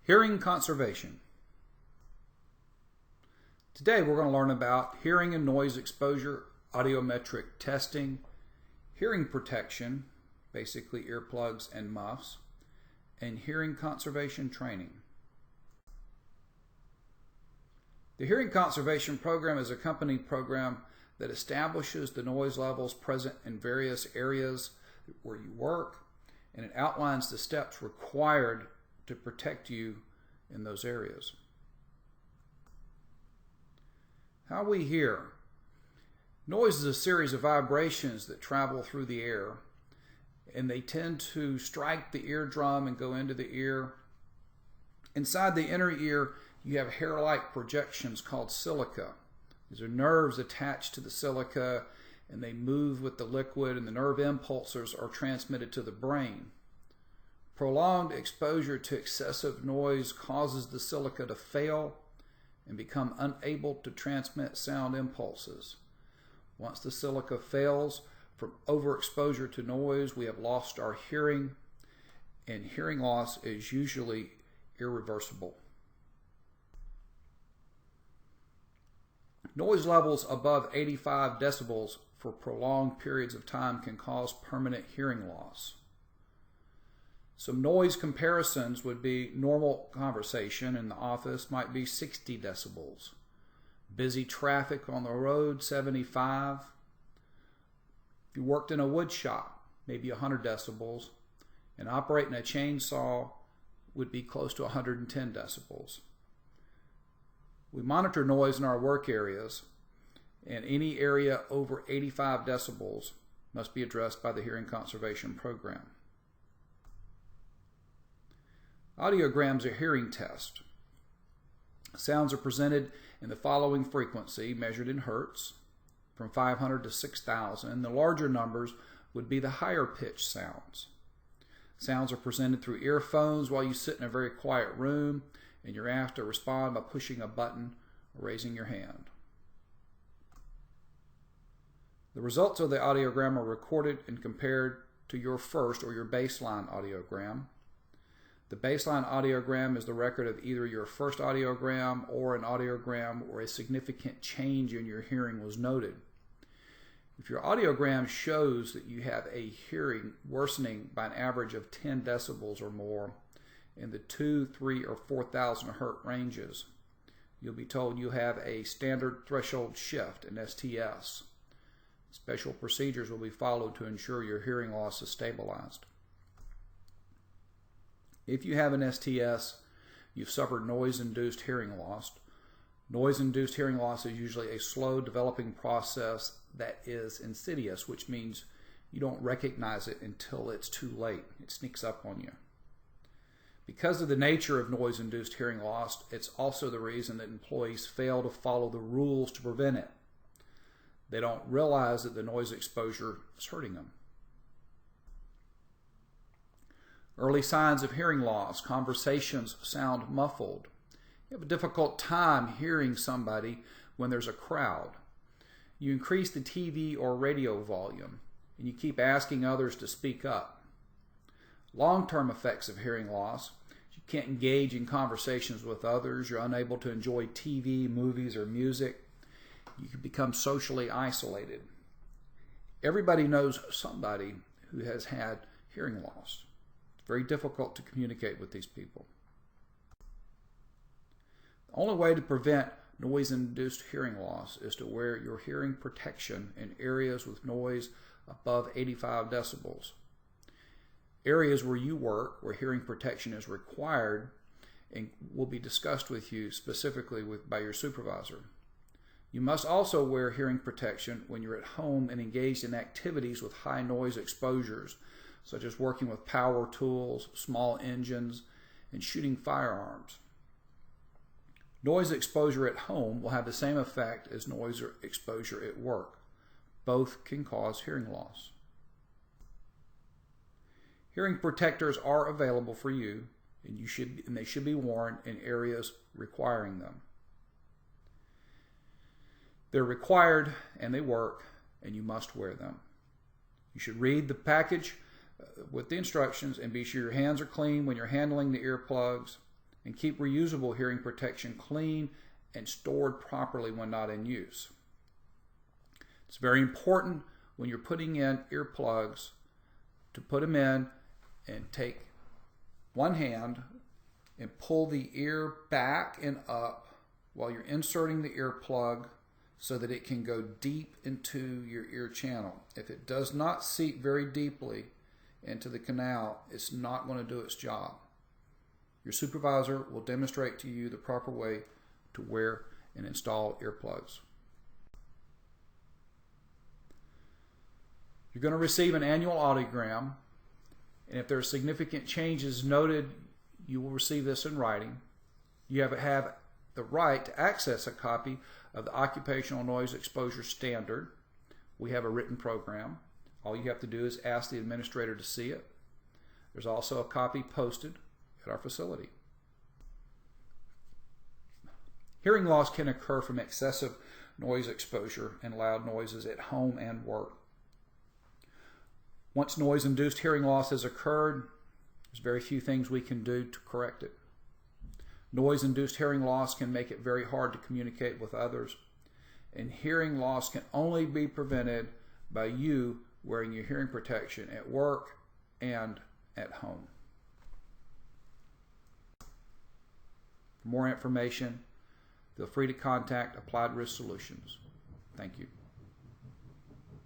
Hearing conservation. Today we're going to learn about hearing and noise exposure, audiometric testing, hearing protection, basically earplugs and muffs, and hearing conservation training. The Hearing Conservation Program is a company program that establishes the noise levels present in various areas where you work, and it outlines the steps required to protect you in those areas. How we hear. Noise is a series of vibrations that travel through the air, and they tend to strike the eardrum and go into the ear. Inside the inner ear, you have hair-like projections called silica. These are nerves attached to the silica, and they move with the liquid, and the nerve impulses are transmitted to the brain. Prolonged exposure to excessive noise causes the silica to fail and become unable to transmit sound impulses. Once the silica fails from overexposure to noise, we have lost our hearing, and hearing loss is usually irreversible. Noise levels above 85 decibels for prolonged periods of time can cause permanent hearing loss. Some noise comparisons would be normal conversation in the office might be 60 decibels. Busy traffic on the road, 75. If you worked in a wood shop, maybe 100 decibels. And operating a chainsaw would be close to 110 decibels. We monitor noise in our work areas, and any area over 85 decibels must be addressed by the Hearing Conservation Program. Audiograms are hearing tests. Sounds are presented in the following frequency, measured in hertz, from 500 to 6,000. The larger numbers would be the higher pitched sounds. Sounds are presented through earphones while you sit in a very quiet room, and you're asked to respond by pushing a button or raising your hand. The results of the audiogram are recorded and compared to your first or your baseline audiogram. The baseline audiogram is the record of either your first audiogram or an audiogram where a significant change in your hearing was noted. If your audiogram shows that you have a hearing worsening by an average of 10 decibels or more in the 2, 3, or 4,000 hertz ranges, you'll be told you have a standard threshold shift, an STS. Special procedures will be followed to ensure your hearing loss is stabilized. If you have an STS, you've suffered noise-induced hearing loss. Noise-induced hearing loss is usually a slow developing process that is insidious, which means you don't recognize it until it's too late. It sneaks up on you. Because of the nature of noise-induced hearing loss, it's also the reason that employees fail to follow the rules to prevent it. They don't realize that the noise exposure is hurting them. Early signs of hearing loss. Conversations sound muffled. You have a difficult time hearing somebody when there's a crowd. You increase the TV or radio volume, and you keep asking others to speak up. Long-term effects of hearing loss. You can't engage in conversations with others. You're unable to enjoy TV, movies, or music. You can become socially isolated. Everybody knows somebody who has had hearing loss. Very difficult to communicate with these people. The only way to prevent noise-induced hearing loss is to wear your hearing protection in areas with noise above 85 decibels. Areas where you work, where hearing protection is required, and will be discussed with you specifically by your supervisor. You must also wear hearing protection when you're at home and engaged in activities with high noise exposures, such as working with power tools, small engines, and shooting firearms. Noise exposure at home will have the same effect as noise exposure at work. Both can cause hearing loss. Hearing protectors are available for you, and they should be worn in areas requiring them. They're required and they work, and you must wear them. You should read the package with the instructions and be sure your hands are clean when you're handling the earplugs, and keep reusable hearing protection clean and stored properly when not in use. It's very important when you're putting in earplugs to put them in and take one hand and pull the ear back and up while you're inserting the earplug so that it can go deep into your ear channel. If it does not seat very deeply into the canal, it's not going to do its job. Your supervisor will demonstrate to you the proper way to wear and install earplugs. You're going to receive an annual audiogram, and if there are significant changes noted, you will receive this in writing. You have the right to access a copy of the Occupational Noise Exposure Standard. We have a written program. All you have to do is ask the administrator to see it. There's also a copy posted at our facility. Hearing loss can occur from excessive noise exposure and loud noises at home and work. Once noise-induced hearing loss has occurred, there's very few things we can do to correct it. Noise-induced hearing loss can make it very hard to communicate with others, and hearing loss can only be prevented by you wearing your hearing protection at work and at home. For more information, feel free to contact Applied Risk Solutions. Thank you.